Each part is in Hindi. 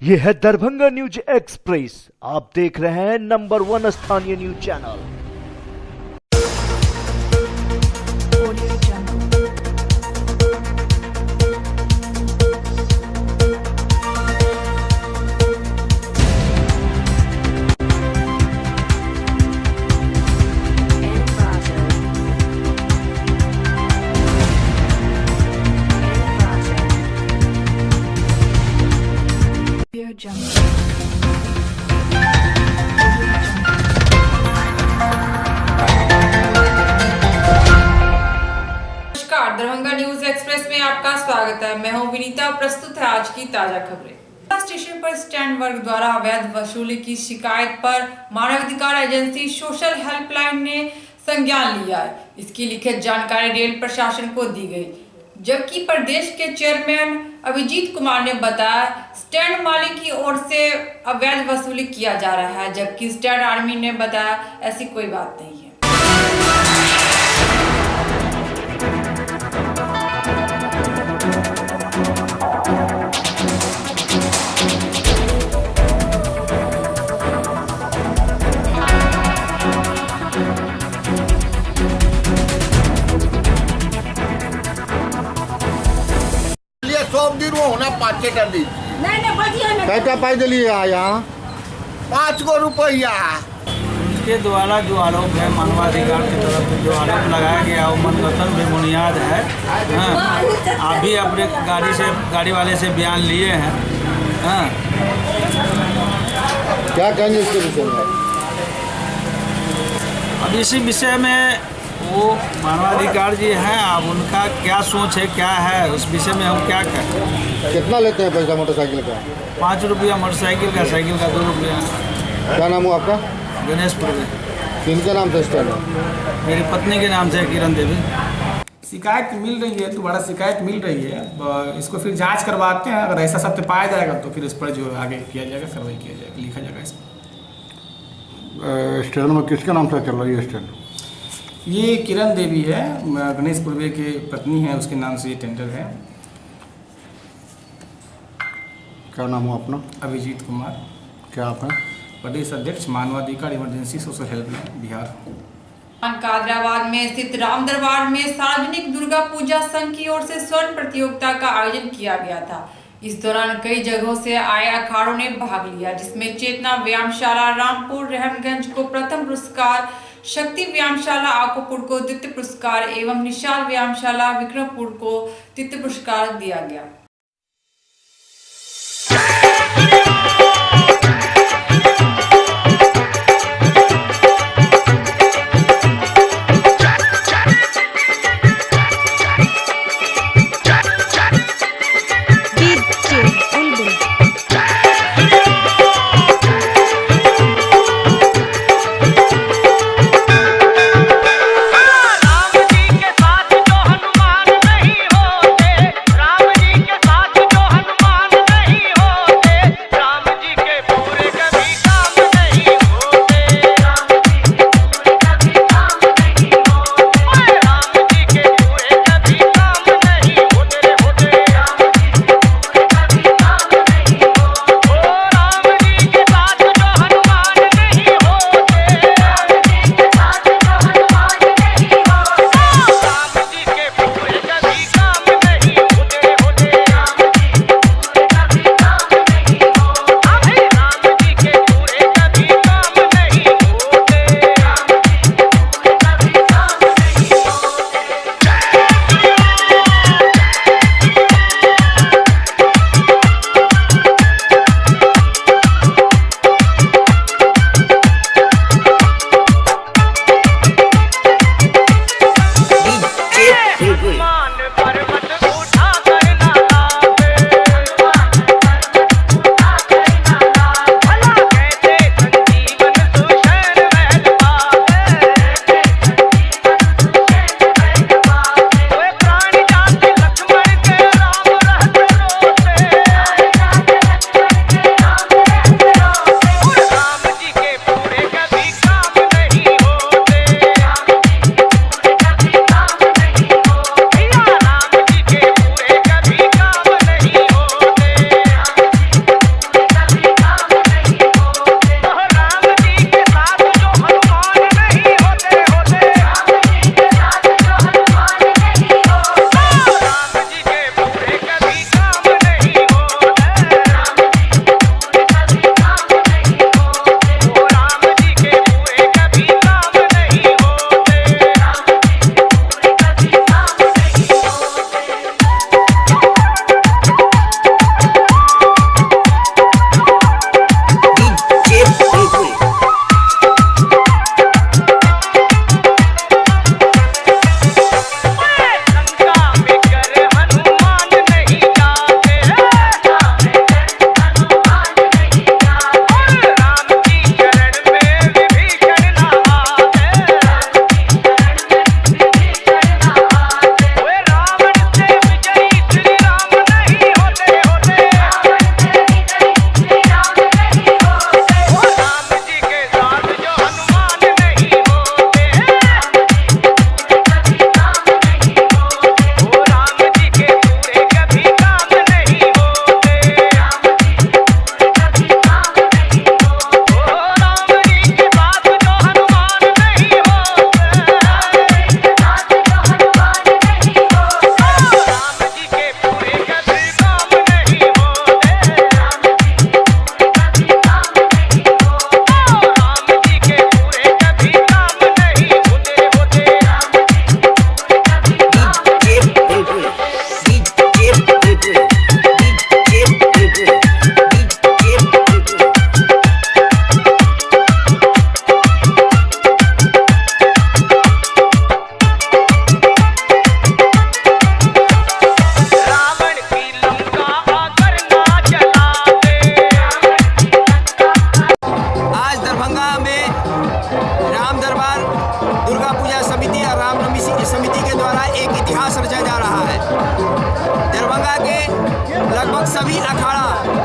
ये है दरभंगा न्यूज एक्सप्रेस। आप देख रहे हैं नंबर 1 स्थानीय न्यूज चैनल। नमस्कार, दरभंगा न्यूज एक्सप्रेस में आपका स्वागत है। मैं हूं विनीता। प्रस्तुत है आज की ताजा खबरें। स्टेशन पर स्टैंड वर्ग द्वारा अवैध वसूली की शिकायत पर मानवाधिकार एजेंसी सोशल हेल्पलाइन ने संज्ञान लिया है। इसकी लिखित जानकारी रेल प्रशासन को दी गई, जबकि प्रदेश के चेयरमैन अभिजीत कुमार ने बताया स्टैंड मालिक की ओर से अवैध वसूली किया जा रहा है, जबकि स्टैंड आर्मी ने बताया ऐसी कोई बात नहीं है। सब दिन वो होना 5 डाली कैसा पाई दिलिए यहाँ 5 गो रुपया। इसके द्वारा जो आरोप है मानवाधिकार की तरफ से जो आरोप लगाया गया वो मनगढ़ंत बेबुनियाद है। हाँ, आप भी अपने गाड़ी वाले से बयान लिए हैं। हाँ, क्या कहेंगे इसके विषय में? अब इसी विषय में वो मानवाधिकार जी हैं, अब उनका क्या सोच है, क्या है, उस विषय में हम क्या करें। कितना लेते हैं पैसा मोटरसाइकिल का? 5 रुपया मोटरसाइकिल का, साइकिल का 2 रुपया। क्या नाम हुआ आपका? गणेशपुर में। किनके नाम से स्टैंड है? मेरी पत्नी के नाम से, किरण देवी। शिकायत मिल रही है, दोबारा शिकायत मिल रही है। इसको फिर जांच करवाते हैं। अगर ऐसा सत्य पाया जाएगा तो फिर इस पर जो आगे किया जाएगा, कार्रवाई किया जाएगा, लिखा जाएगा इस पर। स्टैंड में किसके नाम से चल रही है स्टैंड? ये किरण देवी है, गणेश पूर्वे के पत्नी है, उसके नाम से ये टेंडर है। क्या नाम हुआ अपना? अभिजीत कुमार। क्या आप हैं? प्रदेश अध्यक्ष मानवाधिकार emergency social helpline Bihar. Kadrabad में स्थित राम दरबार में सार्वजनिक दुर्गा पूजा संघ की ओर से स्वर्ण प्रतियोगिता का आयोजन किया गया था। इस दौरान कई जगहों से आए अखाड़ों ने भाग लिया, जिसमें चेतना व्यायामशाला रामपुर रहमगंज को प्रथम पुरस्कार, शक्ति व्यायामशाला आकोपुर को द्वितीय पुरस्कार एवं निशाल व्यायामशाला विक्रमपुर को तृतीय पुरस्कार दिया गया। राम जी के साथ जो हनुमान नहीं होते, राम जी के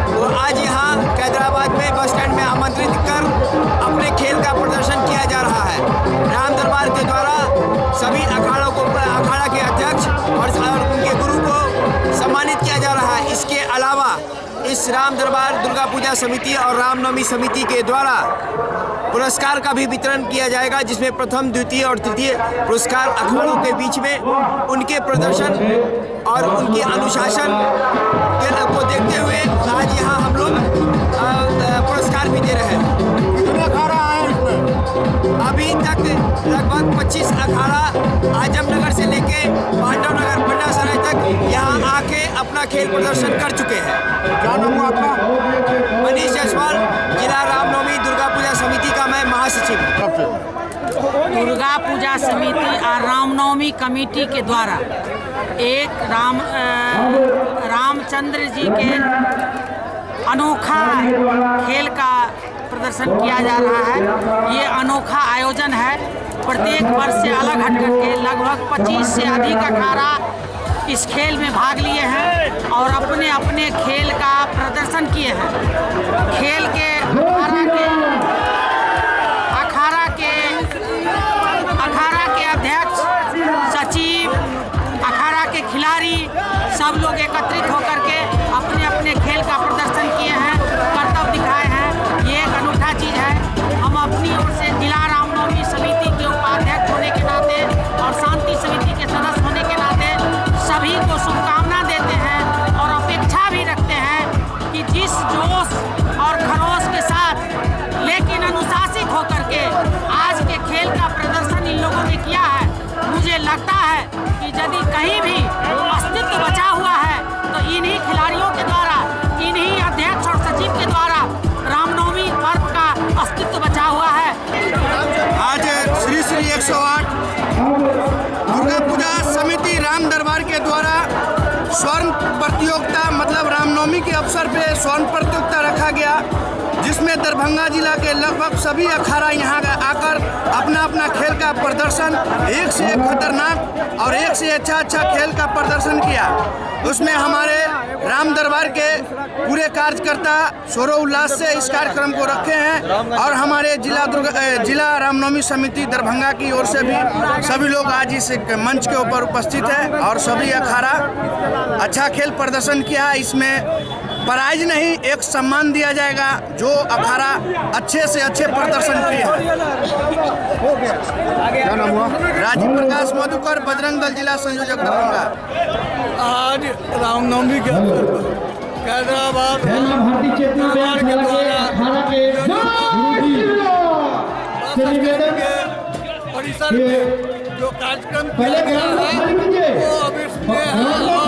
वो आज यहाँ हैदराबाद में बस स्टैंड में आमंत्रित कर अपने खेल का प्रदर्शन किया जा रहा है। राम दरबार के द्वारा सभी अखाड़ों को, अखाड़ा के अध्यक्ष और उनके गुरु को सम्मानित किया जा रहा है। इसके अलावा इस राम दरबार दुर्गा पूजा समिति और रामनवमी समिति के द्वारा पुरस्कार का भी वितरण किया जाएगा, जिसमें प्रथम, द्वितीय और तृतीय पुरस्कार अखाड़ों के बीच में उनके प्रदर्शन और उनके अनुशासन को देखते हुए आज यहाँ हम लोग पुरस्कार भी दे रहे हैं। अभी तक लगभग 25 अखाड़ा आजमनगर से लेके पांडवनगर, पन्ना सराय तक यहाँ आके अपना खेल प्रदर्शन कर चुके हैं। क्या नाम हुआ आपका? मनीष जायसवाल, जिला रामनवमी दुर्गा पूजा समिति का मैं महासचिव। दुर्गा पूजा समिति और रामनवमी कमेटी के द्वारा एक रामचंद्र जी के अनोखा खेल का प्रदर्शन किया जा रहा है। ये अनोखा आयोजन है। प्रत्येक वर्ष से अलग हट करके लगभग 25 से अधिक अखाड़ा इस खेल में भाग लिए हैं और अपने अपने खेल का प्रदर्शन किए हैं। खेल के अखाड़ा के अध्यक्ष, सचिव, अखाड़ा के खिलाड़ी सब लोग एकत्रित होकर के अपने अपने खेल का प्रदर्शन किए हैं, करतब दिखाए हैं। ये एक अनूठा चीज़ है। हम अपनी ओर से जिला रामनवमी समिति के उपाध्यक्ष होने के नाते और शांति समिति के सदस्य होने के नाते सभी को शुभकामना देते हैं और अपेक्षा भी रखते हैं कि जिस जोश और खरोश के साथ लेकिन अनुशासित होकर के आज के खेल का प्रदर्शन इन लोगों ने किया है, मुझे लगता है कि यदि कहीं भी अस्तित्व बचा हुआ है तो इन्हीं खिलाड़ियों के द्वारा, इन्हीं अध्यक्ष और सचिव के द्वारा रामनवमी पर्व का अस्तित्व बचा हुआ है। आज श्री 108 दुर्गा पूजा समिति राम दरबार के द्वारा स्वर्ण प्रतियोगिता, मतलब रामनवमी के अवसर पे स्वर्ण प्रतियोगिता रखा गया, जिसमें दरभंगा जिला के लगभग सभी अखाड़ा यहाँ आकर अपना अपना खेल का प्रदर्शन, एक से एक खतरनाक और एक से अच्छा खेल का प्रदर्शन किया। उसमें हमारे राम दरबार के पूरे कार्यकर्ता शोरो उल्लास से इस कार्यक्रम को रखे हैं और हमारे जिला रामनवमी समिति दरभंगा की ओर से भी सभी लोग आज इस मंच के ऊपर उपस्थित हैं और सभी अखाड़ा अच्छा खेल प्रदर्शन किया। इसमें प्राइज नहीं, एक सम्मान दिया जाएगा जो अखाड़ा अच्छे से अच्छे प्रदर्शन किए हैं। क्या नाम हुआ? राजीव प्रकाश मधुकर, बजरंग दल जिला संयोजक दरभंगा। आज रामनवमी के अवसर पर हैदराबाद परिसर में जो कार्यक्रम किया गया है वो अविस्मरणीय है।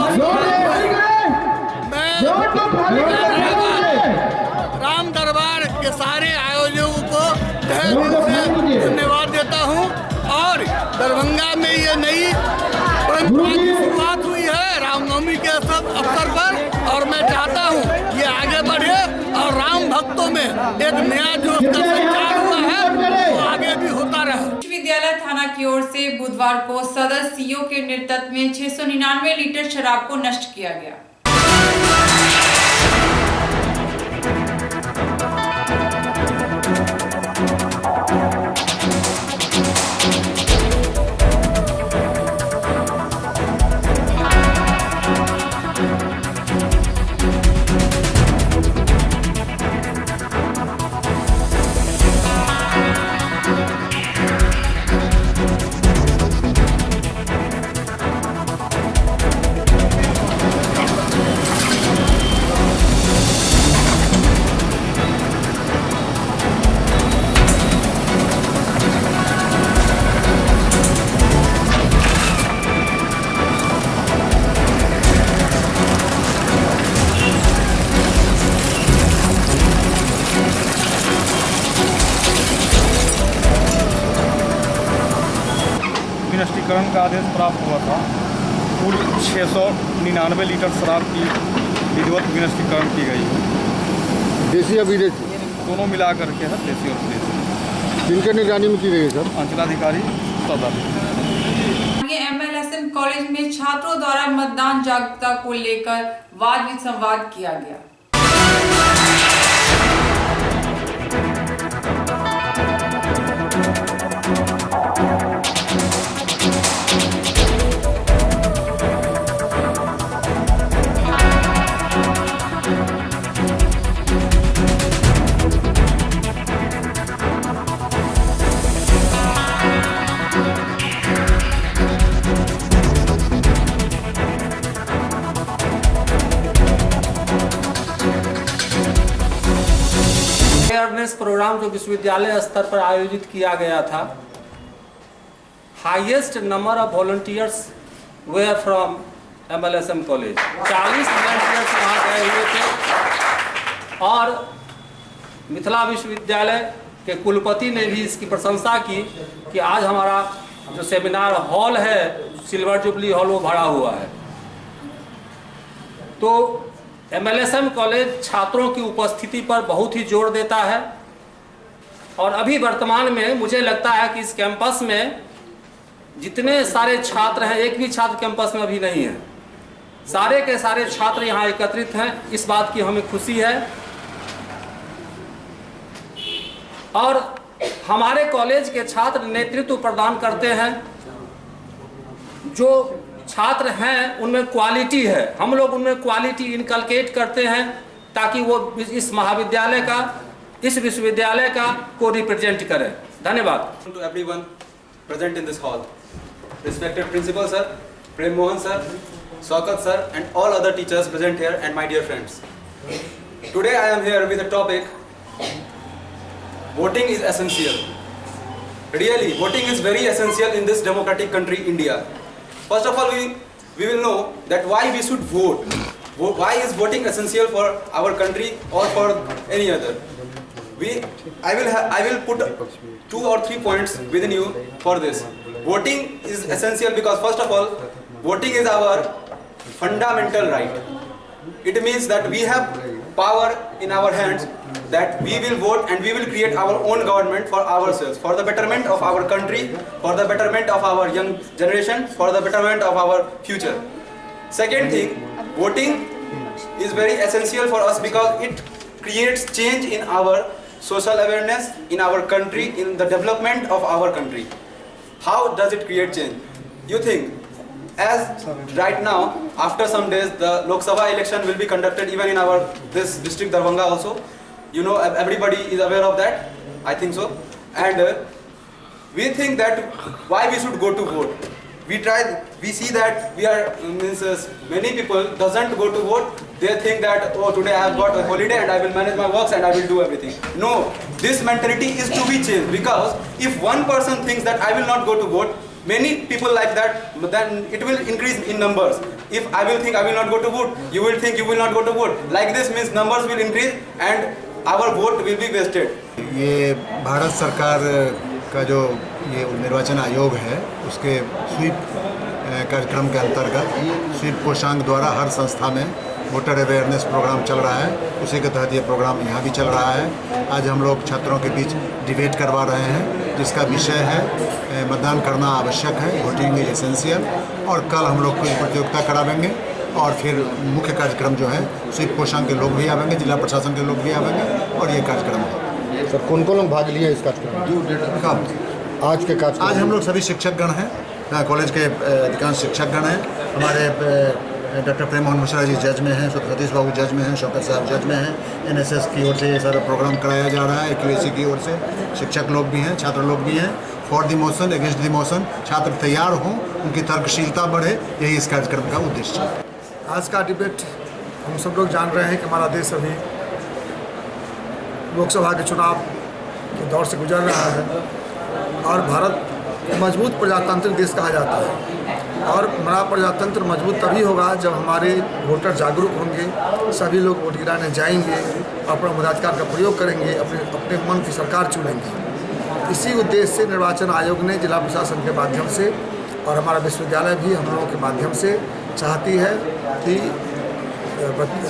राम दरबार के सारे आयोजकों को तहे दिल से धन्यवाद देता हूँ और दरभंगा में ये नई परंपरा की शुरुआत हुई है रामनवमी के अवसर पर और मैं चाहता हूँ ये आगे बढ़े और राम भक्तों में एक नया जोश का संचार हुआ है वो आगे भी होता रहे। विश्वविद्यालय थाना की ओर से बुधवार को सदर सीओ के नेतृत्व में 699 लीटर शराब को नष्ट किया गया। विनिष्टीकरण का आदेश प्राप्त हुआ था। कुल 699 लीटर शराब की विधिवत विनिष्टीकरण की गई है। देसी या विदेशी? दोनों मिला करके है, देसी और विदेशी। किनके निगरानी में की गई है सर? अंचलाधिकारी सदर। MLSM कॉलेज में छात्रों द्वारा मतदान जागरूकता को लेकर वाद विवाद किया गया। अवेयरनेस प्रोग्राम जो विश्वविद्यालय स्तर पर आयोजित किया गया था, highest number of volunteers were from MLSM college. 40 volunteers वहाँ गए हुए थे और मिथिला विश्वविद्यालय के कुलपति ने भी इसकी प्रशंसा की कि आज हमारा जो सेमिनार हॉल है, सिल्वर जुबली हॉल, वो भरा हुआ है। तो MLSM कॉलेज छात्रों की उपस्थिति पर बहुत ही जोर देता है और अभी वर्तमान में मुझे लगता है कि इस कैंपस में जितने सारे छात्र हैं, एक भी छात्र कैंपस में अभी नहीं है, सारे के सारे छात्र यहाँ एकत्रित हैं। इस बात की हमें खुशी है और हमारे कॉलेज के छात्र नेतृत्व प्रदान करते हैं। जो छात्र हैं उनमें क्वालिटी है, हम लोग उनमें क्वालिटी इनकलकेट करते हैं ताकि वो इस महाविद्यालय का, इस विश्वविद्यालय का को रिप्रेजेंट करें। धन्यवाद। To everyone present in this hall, respected principal sir, Prem Mohan sir, Swakat sir, and all other teachers present here, and my dear friends. Today I am here with a topic: voting is essential. Really, voting is very essential in this democratic country, India. First of all, we will know that why we should vote. Why is voting essential for our country or for any other? I will put 2 or 3 points within you for this. Voting is essential because first of all, voting is our fundamental right. It means that we have power in our hands, that we will vote and we will create our own government for ourselves, for the betterment of our country, for the betterment of our young generation, for the betterment of our future. Second thing, voting is very essential for us because it creates change in our social awareness, in our country, in the development of our country. How does it create change? You think, as right now, after some days, the Lok Sabha election will be conducted even in our this district Darbhanga also. You know, everybody is aware of that. I think so. And we think that why we should go to vote. We see that many people doesn't go to vote. They think that, oh, today I have got a holiday and I will manage my works and I will do everything. No, this mentality is to be changed, because if one person thinks that I will not go to vote, many people like that, then it will increase in numbers. If I will think I will not go to vote, you will think you will not go to vote. Like this means numbers will increase and our vote will be wasted. ये भारत सरकार का जो ये निर्वाचन आयोग है, उसके स्वीप कार्यक्रम के अंतर्गत स्वीप कोषांग द्वारा हर संस्था में वोटर अवेयरनेस प्रोग्राम चल रहा है। उसी के तहत ये प्रोग्राम यहाँ भी चल रहा है। आज हम लोग छात्रों के बीच डिबेट करवा रहे हैं, जिसका विषय है मतदान करना आवश्यक है, वोटिंग इज एसेंशियल। और कल हम लोग कोई प्रतियोगिता करावेंगे और फिर मुख्य कार्यक्रम जो है स्वीप कोषांग के लोग भी आवेंगे, जिला प्रशासन के लोग भी आवेंगे और ये कार्यक्रम है। सर कौन कौन लोग भाग लिए इस कार्यक्रम? आज के कार्यक्रम आज हम लोग सभी शिक्षकगण हैं, कॉलेज के अधिकांश शिक्षकगण हैं। हमारे डॉक्टर प्रेम मोहन मिश्रा जी जज में हैं, सतीश बाबू जज में हैं, शौकत साहब जज में हैं। NSS की ओर से ये सारा प्रोग्राम कराया जा रहा है, QAC की ओर से शिक्षक लोग भी हैं, छात्र लोग भी हैं। For the motion, against the motion, छात्र तैयार हों, उनकी तर्कशीलता बढ़े, यही इस कार्यक्रम का उद्देश्य है। आज का डिबेट हम सब लोग जान रहे हैं कि हमारा देश अभी लोकसभा के चुनाव के दौर से गुजर रहा है और भारत मजबूत प्रजातांत्रिक देश कहा जाता है। और हमारा प्रजातंत्र मजबूत तभी होगा जब हमारे वोटर जागरूक होंगे, सभी लोग वोट गिराने जाएंगे, अपने मताधिकार का प्रयोग करेंगे, अपने मन की सरकार चुनेंगे। इसी उद्देश्य से निर्वाचन आयोग ने जिला प्रशासन के माध्यम से और हमारा विश्वविद्यालय भी हम लोगों के माध्यम से चाहती है कि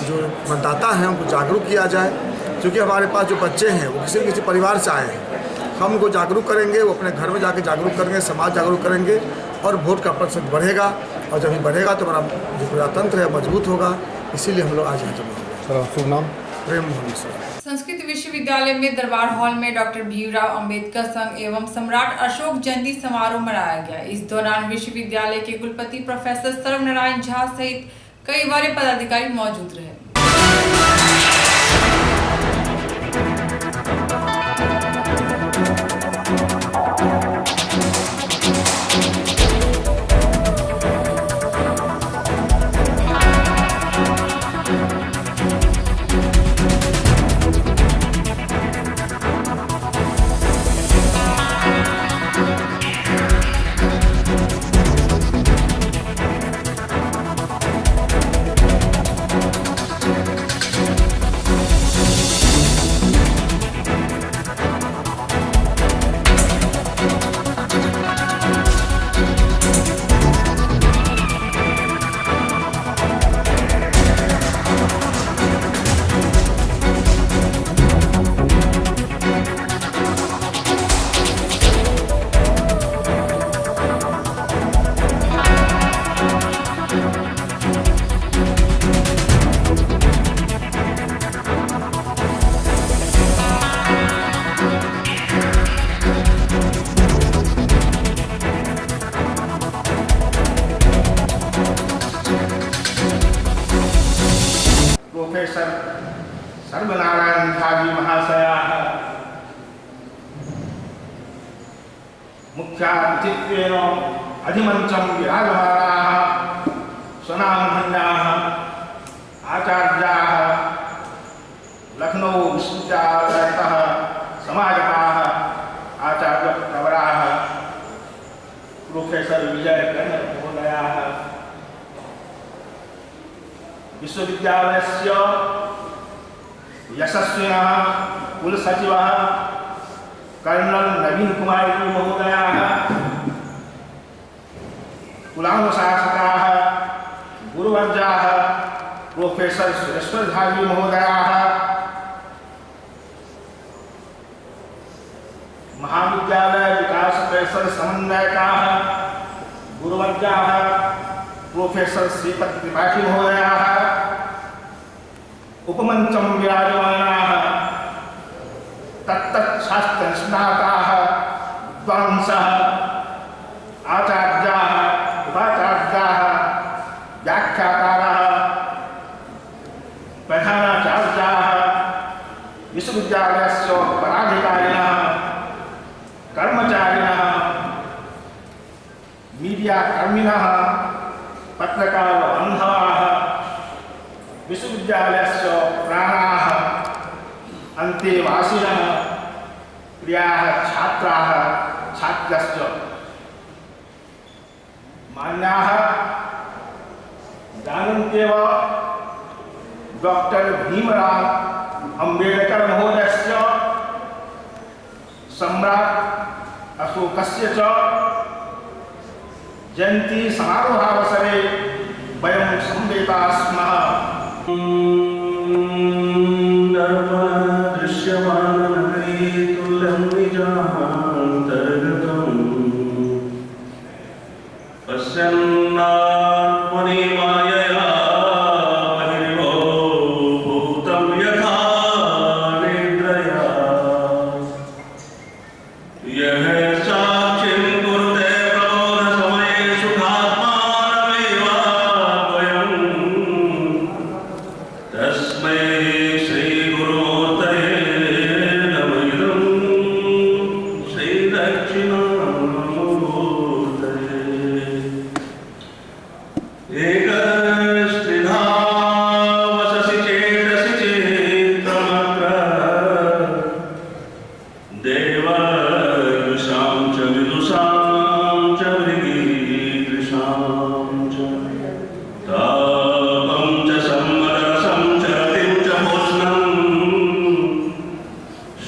जो मतदाता हैं उनको जागरूक किया जाए। क्योंकि हमारे पास जो बच्चे हैं वो किसी न किसी परिवार से आए हैं, हम उनको जागरूक करेंगे, वो अपने घर में जाके जागरूक करेंगे, समाज जागरूक करेंगे और वोट का प्रतिशत बढ़ेगा। और जब ये बढ़ेगा तो हमारा जो प्रजातंत्र है मजबूत होगा। इसीलिए हम लोग आज यहाँ जमा हुए। शुभ नाम? प्रेम मोहन मिश्रा। संस्कृत विश्वविद्यालय में दरबार हॉल में डॉक्टर भीमराव अंबेडकर संघ एवं सम्राट अशोक जयंती समारोह मनाया गया। इस दौरान विश्वविद्यालय के कुलपति प्रोफेसर सर्वनारायण झा सहित कई बड़े पदाधिकारी मौजूद रहे। दयानंदाजी महाशयाः मुख्यातिथ्येन अधिमञ्चं विराजमानाः स्वनामधन्याः आचार्याः लखनऊ विश्वविद्यालयतः समागताः आचार्यप्रवराः प्रोफेसर विजय कर्ण महोदयाः विश्वविद्यालयस्य यशस्विनः कुलसचिवः कर्नल नवीन कुमार महोदयाः कुलानुशासकाः गुरुवर्याः प्रोफेसर सुरेश्वर झाजी महोदयाः महाविद्यालय विकास परिषद समन्वयकाः गुरुवर्याः प्रोफेसर श्रीपद त्रिपाठी महोदयाः उपमञ्चं विराजमानाः तत्तच्छास्त्रनिष्णाताः विद्वांसः आचार्याः उपाचार्याः व्याख्यातारः प्रधानाचार्याः विश्वविद्यालयस्य पदाधिकारिणः कर्मचारिणः मीडियाकर्मिणः पत्रकारबान्धवाः विश्वविद्यालयस्य प्राणाः अन्तेवासिनः प्रियाः छात्राः छात्रश्च मान्याः जानन्त्येव डॉक्टर भीमराव अम्बेडकर महोदयस्य सम्राट अशोकस्य च जयन्ती समारोहावसरे वयं समवेता स्मः। पश्यन्नात्मनि मायया महिरो भूतं यथा निद्रया यः साक्षिं कुरुते प्रबोधसमये सुखात्मानमेवाद्वयम् तस्मै श्रीगुरुमूर्तये नमः श्रीदक्षिणामूर्तये एकस्त्रिधा वससि चेतसि चेत्तमत्र देवदृशां च विदुषां च मृगीदृशां च तापं च सम्मरसं च रतिं च भोष्णं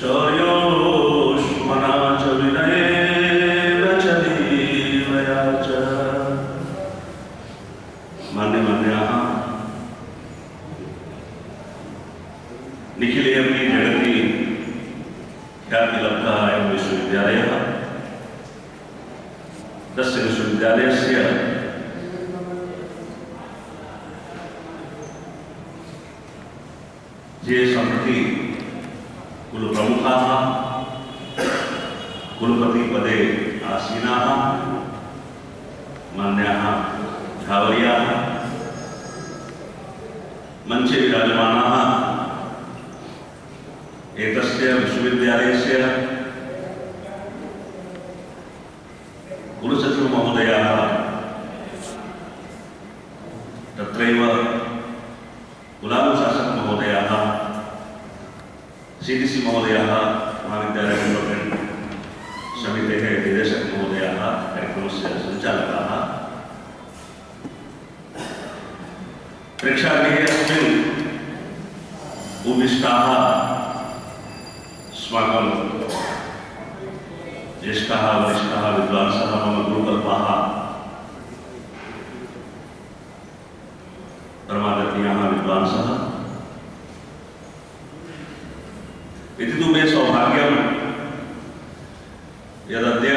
शौर्योष्मना च विनयेन च धीरया च मान्यमान्याः निखिले अपनी जगति ख्यातिलब्धः अयं विश्वविद्यालयः तस्य विश्वविद्यालयस्य ये सम्प्रति कुलप्रमुखाः कुलपतिपदे आसीनाः मान्याः झावरियाः मंचे विराजमानाः एतस्य विश्वविद्यालयस्य कुलसचिव महोदयाः तत्रैव कुलानुशासक महोदयाः सीडीसी महोदयाः महाविद्यालय डेवलपमेंट समितेः निदेशक महोदयाः कार्यक्रमस्य सञ्चालकाः प्रेक्षागृहे अस्मिन् उपविष्टाः अस्माकं ज्येष्ठाः वरिष्ठाः विद्वांसः मम गुरुकल्पाः परमादरणीयाः विद्वांसः इति तु मे सौभाग्यं यदद्य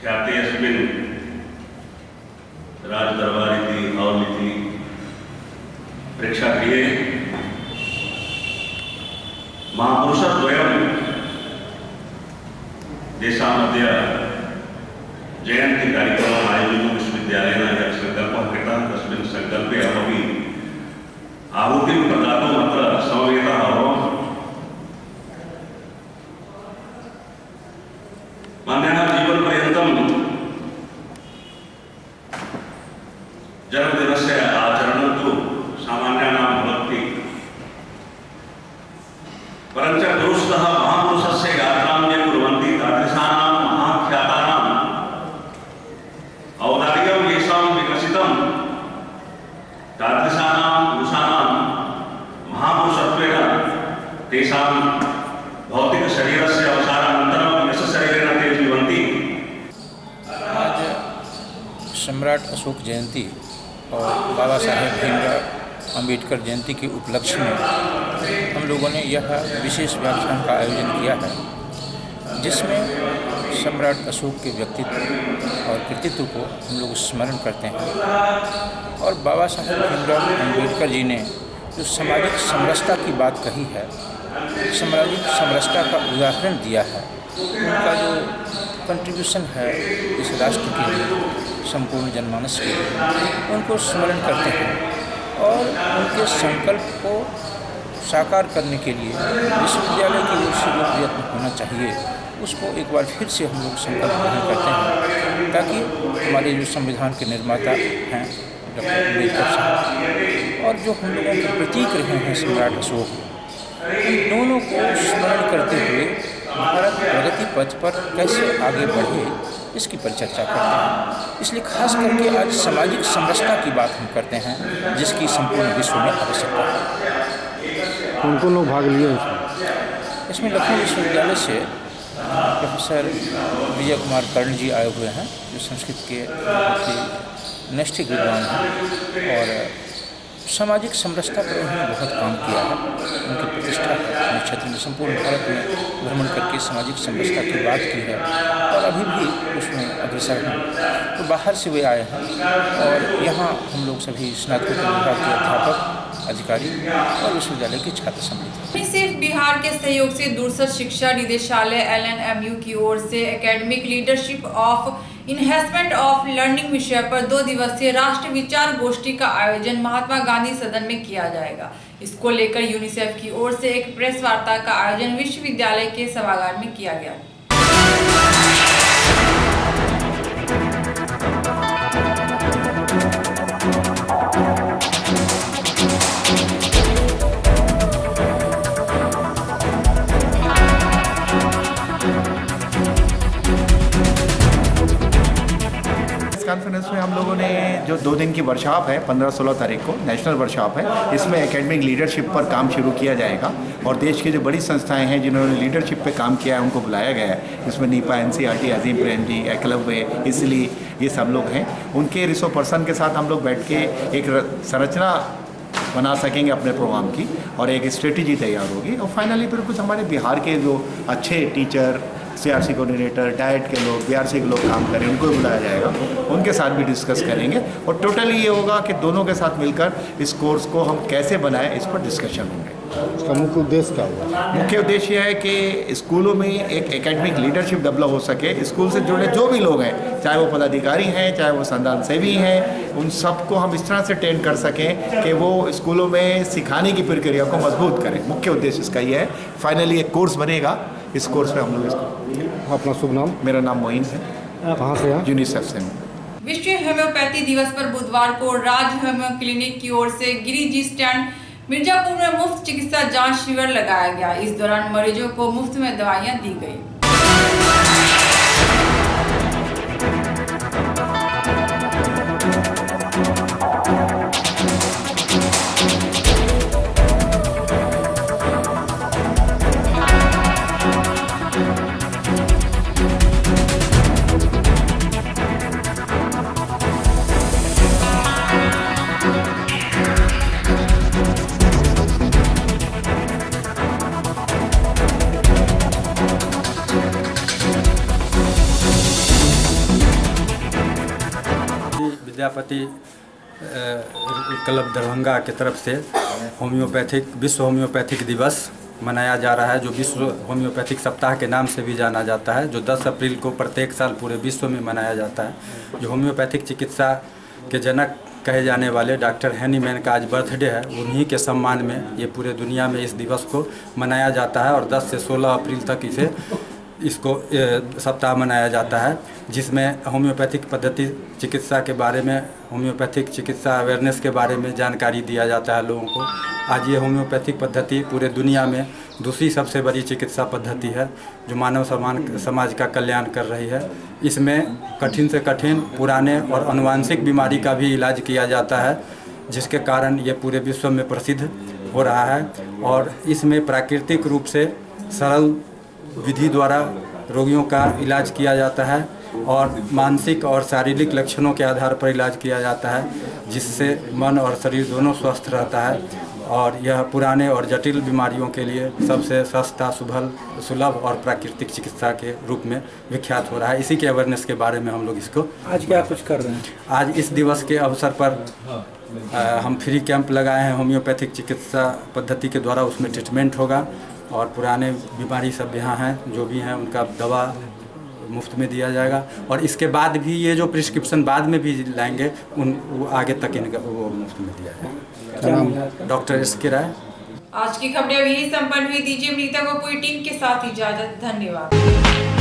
ख्याते अस्मिन् राजदरबार इति हॉल इति प्रेक्षागृहे महापुरुषद्वयं देशामध्ये जयन्ती कार्यक्रमम् आयोजितुं विश्वविद्यालयेन यः सङ्कल्पः कृतः तस्मिन् सङ्कल्पे अहमपि आहुतिं सम्राट अशोक जयंती और बाबा साहेब भीमराव अम्बेडकर जयंती के उपलक्ष्य में हम लोगों ने यह विशेष व्याख्यान का आयोजन किया है, जिसमें सम्राट अशोक के व्यक्तित्व और कृतित्व को हम लोग स्मरण करते हैं और बाबा साहेब भीमराव अम्बेडकर जी ने जो सामाजिक समरसता की बात कही है, सामाजिक समरसता का उदाहरण दिया है, उनका जो कंट्रीब्यूशन है इस राष्ट्र के लिए, संपूर्ण जनमानस के लिए, उनको स्मरण करते हैं और उनके संकल्प को साकार करने के लिए विश्वविद्यालय की ओर से जो प्रयत्न होना चाहिए उसको एक बार फिर से हम लोग संकल्प ग्रहण करते हैं, ताकि हमारे जो संविधान के निर्माता हैं डॉक्टर अम्बेडकर साहब और जो हम लोगों के प्रतीक रहे हैं सम्राट अशोक, उन दोनों को स्मरण करते हुए भारत प्रगति पथ पर कैसे आगे बढ़े इसकी परिचर्चा करते हैं। इसलिए खास करके आज सामाजिक समरसता की बात हम करते हैं, जिसकी संपूर्ण विश्व में आवश्यकता है। कौन लोग भाग लिए इसमें लखनऊ विश्वविद्यालय से प्रोफेसर विजय कुमार कर्ण जी आए हुए हैं, जो संस्कृत के बहुत ही नैष्ठिक विद्वान हैं और सामाजिक समरसता पर उन्होंने बहुत काम किया है। उनकी प्रतिष्ठा है अपने क्षेत्र में, संपूर्ण भारत में भ्रमण करके सामाजिक समरसता की बात की है और अभी भी उसमें अग्रसर हैं। तो बाहर से वे आए हैं और यहाँ हम लोग सभी स्नातकोत्तर विभाग के अध्यापक, अधिकारी और विश्वविद्यालय की छात्र समिति। सिर्फ बिहार के सहयोग से दूरस्थ शिक्षा निदेशालय LNMU की ओर से academic leadership of enhancement of learning विषय पर 2 दिवसीय राष्ट्रीय विचार गोष्ठी का आयोजन महात्मा गांधी सदन में किया जाएगा। इसको लेकर यूनिसेफ की ओर से एक प्रेस वार्ता का आयोजन विश्वविद्यालय के सभागार में किया गया। कॉन्फ्रेंस में हम लोगों ने जो 2 दिन की वर्कशॉप है 15-16 तारीख को नेशनल वर्कशॉप है, इसमें एकेडमिक लीडरशिप पर काम शुरू किया जाएगा और देश की जो बड़ी संस्थाएं हैं जिन्होंने लीडरशिप पे काम किया है उनको बुलाया गया है। इसमें नीपा, NCERT, अजीम प्रेम जी, एकलव्य, इसलिए ये सब लोग हैं। उनके रिसोर्स पर्सन के साथ हम लोग बैठ के एक संरचना बना सकेंगे अपने प्रोग्राम की और एक स्ट्रेटजी तैयार होगी और फाइनली फिर कुछ हमारे बिहार के जो अच्छे टीचर, CRC कोऑर्डिनेटर, डाइट के लोग, BRC के लोग काम करें, उनको भी बुलाया जाएगा, उनके साथ भी डिस्कस करेंगे और टोटली ये होगा कि दोनों के साथ मिलकर इस कोर्स को हम कैसे बनाएं इस पर डिस्कशन होंगे। इसका मुख्य उद्देश्य क्या होगा? मुख्य उद्देश्य यह है कि स्कूलों में एक एकेडमिक लीडरशिप डेवलप हो सके। स्कूल से जुड़े जो भी लोग हैं, चाहे वो पदाधिकारी हैं, चाहे वो संस्थान सेवी हैं, उन सबको हम इस तरह से ट्रेन कर सकें कि वो स्कूलों में सिखाने की प्रक्रिया को मजबूत करें। मुख्य उद्देश्य इसका ये है। फाइनली एक कोर्स बनेगा, इस कोर्स में हम लोग इसको। अपना शुभ नाम? मेरा नाम मोइन है। कहाँ से हैं? यूनिसेफ से। विश्व होम्योपैथी दिवस पर बुधवार को राज्य होम्यो क्लिनिक की ओर से गिरिजी स्टैंड मिर्जापुर में मुफ्त चिकित्सा जांच शिविर लगाया गया। इस दौरान मरीजों को मुफ्त में दवाइयां दी गई। विद्यापति क्लब दरभंगा की तरफ से विश्व होम्योपैथिक दिवस मनाया जा रहा है, जो विश्व होम्योपैथिक सप्ताह के नाम से भी जाना जाता है, जो 10 अप्रैल को प्रत्येक साल पूरे विश्व में मनाया जाता है। जो होम्योपैथिक चिकित्सा के जनक कहे जाने वाले डॉक्टर हैनीमैन का आज बर्थडे है, उन्हीं के सम्मान में ये पूरे दुनिया में इस दिवस को मनाया जाता है और 10 से 16 अप्रैल तक इसको सप्ताह मनाया जाता है, जिसमें होम्योपैथिक पद्धति चिकित्सा के बारे में, होम्योपैथिक चिकित्सा अवेयरनेस के बारे में जानकारी दिया जाता है लोगों को। आज ये होम्योपैथिक पद्धति पूरे दुनिया में दूसरी सबसे बड़ी चिकित्सा पद्धति है, जो मानव समाज का कल्याण कर रही है। इसमें कठिन से कठिन, पुराने और आनुवंशिक बीमारी का भी इलाज किया जाता है, जिसके कारण ये पूरे विश्व में प्रसिद्ध हो रहा है। और इसमें प्राकृतिक रूप से सरल विधि द्वारा रोगियों का इलाज किया जाता है और मानसिक और शारीरिक लक्षणों के आधार पर इलाज किया जाता है, जिससे मन और शरीर दोनों स्वस्थ रहता है। और यह पुराने और जटिल बीमारियों के लिए सबसे सस्ता, सुलभ और प्राकृतिक चिकित्सा के रूप में विख्यात हो रहा है। इसी के अवेयरनेस के बारे में हम लोग इसको आज क्या कुछ कर रहे हैं? आज इस दिवस के अवसर पर हम फ्री कैंप लगाए हैं होम्योपैथिक चिकित्सा पद्धति के द्वारा। उसमें ट्रीटमेंट होगा और पुराने बीमारी सब यहाँ हैं जो भी हैं उनका दवा मुफ्त में दिया जाएगा। और इसके बाद भी ये जो प्रिस्क्रिप्शन बाद में भी लाएंगे वो आगे तक इनका वो मुफ्त में दिया जाएगा। डॉक्टर SK राय। आज की खबरें अब यही संपन्न हुई। दीजिए विनीता को पूरी टीम के साथ इजाजत। धन्यवाद।